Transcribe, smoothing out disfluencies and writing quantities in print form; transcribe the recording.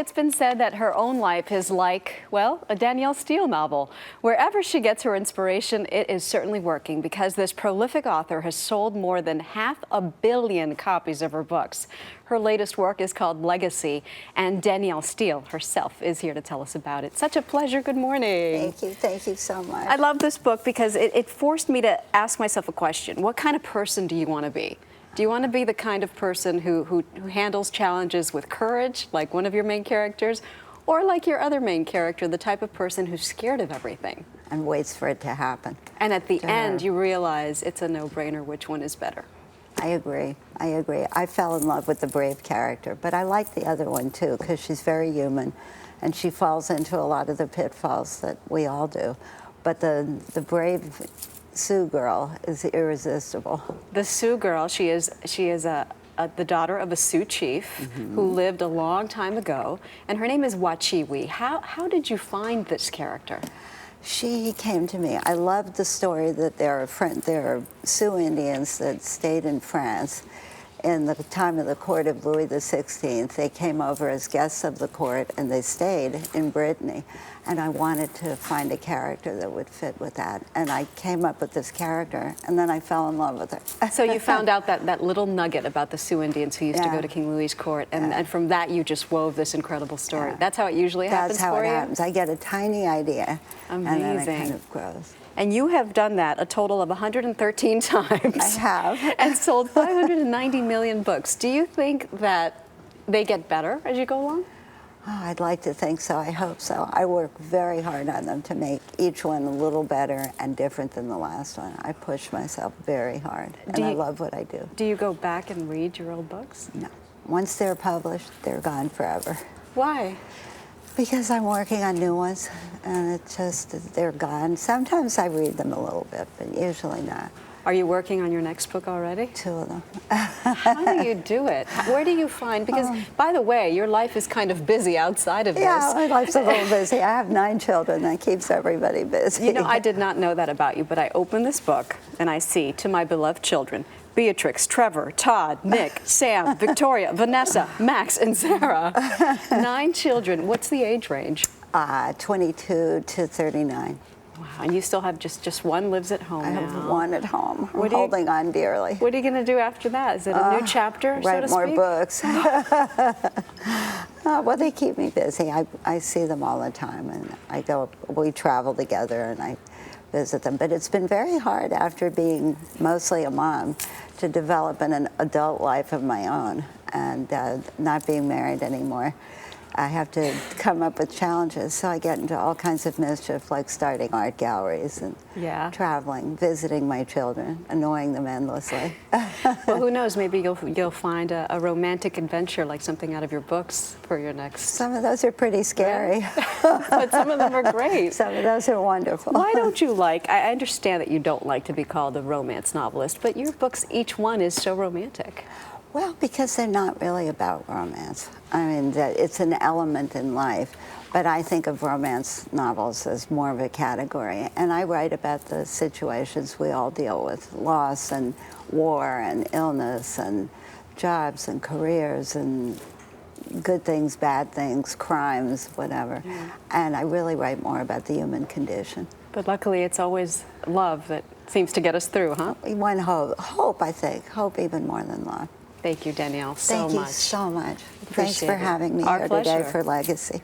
It's been said that her own life is like, well, a Danielle Steel novel. Wherever she gets her inspiration, it is certainly working because this prolific author has sold more than 500 million copies of her books. Her latest work is called Legacy, and Danielle Steel herself is here to tell us about it. Such a pleasure. Good morning. Thank you so much. I love this book because it forced me to ask myself a question. What kind of person do you want to be? Do you want to be the kind of person who handles challenges with courage, like one of your main characters, or like your other main character, the type of person who's scared of everything? And waits for it to happen. And at the end, you realize it's a no-brainer which one is better. I agree. I fell in love with the brave character, but I like the other one too because she's very human and she falls into a lot of the pitfalls that we all do. But the brave Sioux girl is irresistible. The Sioux girl, she is the daughter of a Sioux chief who lived a long time ago, and her name is Wachiwi. How did you find this character? She came to me. I loved the story that there are Sioux Indians that stayed in France in the time of the court of Louis XVI. They came over as guests of the court and they stayed in Brittany. And I wanted to find a character that would fit with that. And I came up with this character and then I fell in love with her. So you found out that little nugget about the Sioux Indians who used to go to King Louis's court, and from that you just wove this incredible story. That's how it usually happens for you? That's how it happens. I get a tiny idea. Amazing. And then it kind of grows. And you have done that a total of 113 times. I have. And sold 590 million books. Do you think that they get better as you go along? Oh, I'd like to think so. I hope so. I work very hard on them to make each one a little better and different than the last one. I push myself very hard, and I love what I do. Do you go back and read your old books? No. Once they're published, they're gone forever. Why? Because I'm working on new ones, and it's just, they're gone. Sometimes I read them a little bit, but usually not. Are you working on your next book already? 2 of them. How do you do it? Where do you find, because by the way, your life is kind of busy outside of this. Yeah, my life's a little busy. I have 9 children. That keeps everybody busy. You know, I did not know that about you, but I open this book and I see, to my beloved children, Beatrix, Trevor, Todd, Nick, Sam, Victoria, Vanessa, Max, and Sarah. 9 children. What's the age range? 22 to 39. Wow, and you still have just one lives at home now. I have 1 at home. I'm holding on dearly. What are you going to do after that? Is it a new chapter, so to speak? Write more books. Well, they keep me busy. I see them all the time, and we travel together, and I visit them. But it's been very hard after being mostly a mom to develop an adult life of my own and not being married anymore. I have to come up with challenges, so I get into all kinds of mischief, like starting art galleries and traveling, visiting my children, annoying them endlessly. Well, who knows? Maybe you'll find a romantic adventure, like something out of your books, for your next. Some of those are pretty scary. But some of them are great. Some of those are wonderful. Why don't you like, I understand that you don't like to be called a romance novelist, but your books, each one is so romantic. Well, because they're not really about romance. I mean, it's an element in life, but I think of romance novels as more of a category. And I write about the situations we all deal with, loss and war and illness and jobs and careers and good things, bad things, crimes, whatever. And I really write more about the human condition. But luckily, it's always love that seems to get us through, huh? One hope, I think. Hope even more than love. Thank you, Danielle, so much. Thank you so much. Thanks for having me Our here pleasure. today for Legacy.